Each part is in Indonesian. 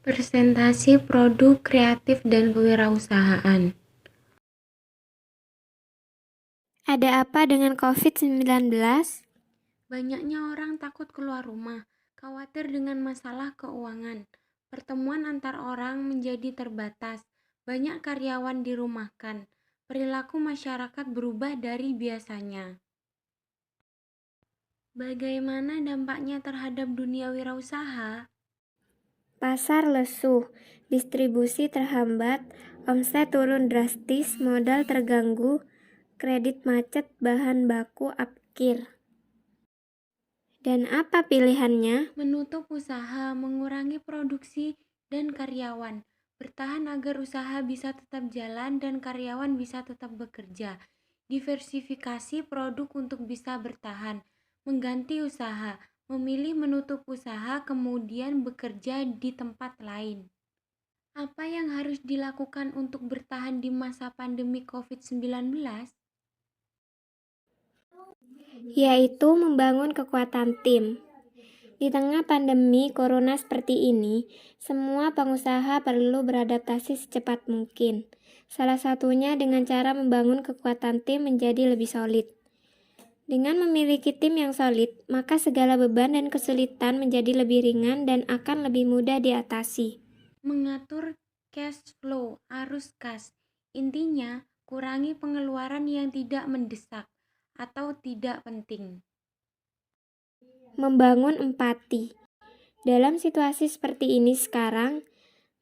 Presentasi produk kreatif dan kewirausahaan. Ada apa dengan COVID-19? Banyaknya orang takut keluar rumah, khawatir dengan masalah keuangan. Pertemuan antar orang menjadi terbatas, banyak karyawan dirumahkan. Perilaku masyarakat berubah dari biasanya. Bagaimana dampaknya terhadap dunia wirausaha? Pasar lesu, distribusi terhambat, omset turun drastis, modal terganggu, kredit macet, bahan baku apkir. Dan apa pilihannya? Menutup usaha, mengurangi produksi dan karyawan. Bertahan agar usaha bisa tetap jalan dan karyawan bisa tetap bekerja. Diversifikasi produk untuk bisa bertahan. Mengganti usaha, memilih menutup usaha kemudian bekerja di tempat lain. Apa yang harus dilakukan untuk bertahan di masa pandemi COVID-19? Yaitu membangun kekuatan tim. Di tengah pandemi corona seperti ini, semua pengusaha perlu beradaptasi secepat mungkin. Salah satunya dengan cara membangun kekuatan tim menjadi lebih solid. Dengan memiliki tim yang solid, maka segala beban dan kesulitan menjadi lebih ringan dan akan lebih mudah diatasi. Mengatur cash flow, arus kas. Intinya, kurangi pengeluaran yang tidak mendesak atau tidak penting. Membangun empati. Dalam situasi seperti ini sekarang,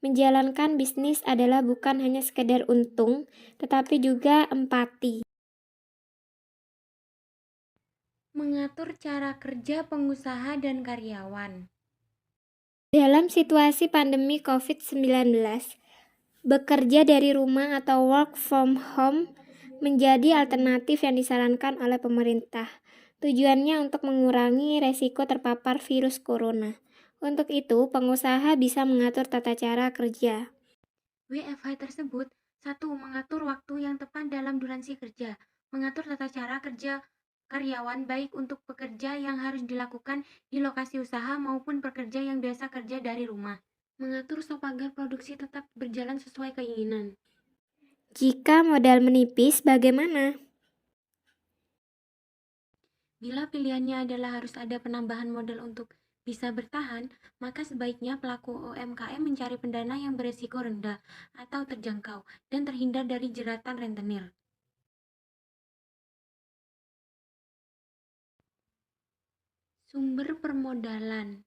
menjalankan bisnis adalah bukan hanya sekedar untung, tetapi juga empati. Mengatur cara kerja pengusaha dan karyawan. Dalam situasi pandemi COVID-19, bekerja dari rumah atau work from home menjadi alternatif yang disarankan oleh pemerintah. Tujuannya untuk mengurangi resiko terpapar virus corona. Untuk itu, pengusaha bisa mengatur tata cara kerja. WFH tersebut, 1. Mengatur waktu yang tepat dalam durasi kerja. Mengatur tata cara kerja karyawan baik untuk pekerja yang harus dilakukan di lokasi usaha maupun pekerja yang biasa kerja dari rumah. Mengatur stok agar produksi tetap berjalan sesuai keinginan. Jika modal menipis, bagaimana? Bila pilihannya adalah harus ada penambahan modal untuk bisa bertahan, maka sebaiknya pelaku UMKM mencari pendana yang beresiko rendah atau terjangkau dan terhindar dari jeratan rentenir. Sumber permodalan.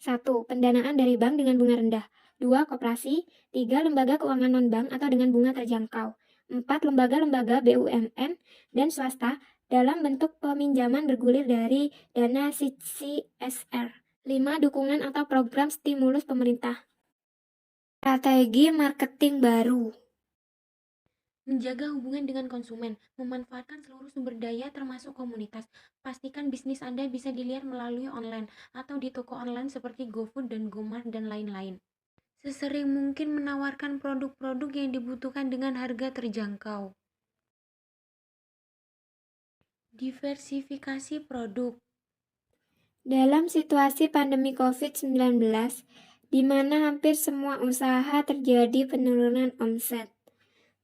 1. Pendanaan dari bank dengan bunga rendah. 2. Koperasi. 3. Lembaga keuangan non-bank atau dengan bunga terjangkau. 4. Lembaga-lembaga BUMN dan swasta dalam bentuk peminjaman bergulir dari dana CSR. 5. Dukungan atau program stimulus pemerintah. Strategi marketing baru. Menjaga hubungan dengan konsumen, memanfaatkan seluruh sumber daya termasuk komunitas. Pastikan bisnis Anda bisa dilihat melalui online atau di toko online seperti GoFood dan GoMart dan lain-lain. Sesering mungkin menawarkan produk-produk yang dibutuhkan dengan harga terjangkau. Diversifikasi produk. Dalam situasi pandemi COVID-19, di mana hampir semua usaha terjadi penurunan omset,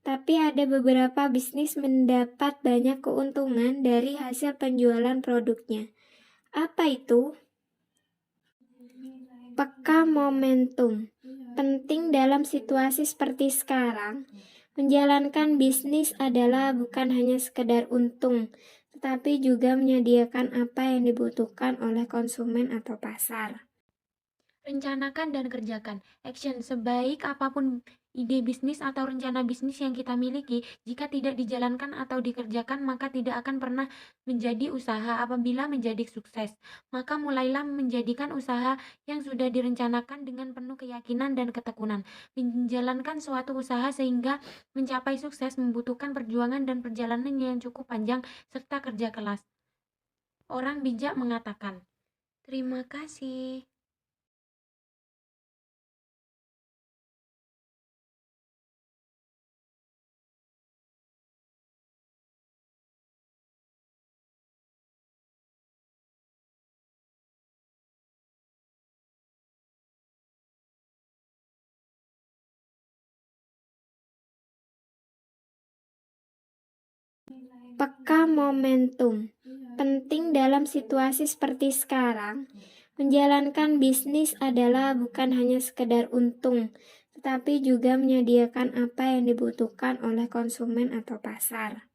tapi ada beberapa bisnis mendapat banyak keuntungan dari hasil penjualan produknya. Apa itu? Peka momentum. Penting dalam situasi seperti sekarang, menjalankan bisnis adalah bukan hanya sekedar untung, tetapi juga menyediakan apa yang dibutuhkan oleh konsumen atau pasar. Rencanakan dan kerjakan. Action. Sebaik apapun ide bisnis atau rencana bisnis yang kita miliki, jika tidak dijalankan atau dikerjakan, maka tidak akan pernah menjadi usaha. Apabila menjadi sukses, maka mulailah menjadikan usaha yang sudah direncanakan dengan penuh keyakinan dan ketekunan. Menjalankan suatu usaha sehingga mencapai sukses membutuhkan perjuangan dan perjalanan yang cukup panjang serta kerja keras. Orang bijak mengatakan, "Terima kasih." peka momentum. Penting dalam situasi seperti sekarang, menjalankan bisnis adalah bukan hanya sekedar untung, tetapi juga menyediakan apa yang dibutuhkan oleh konsumen atau pasar.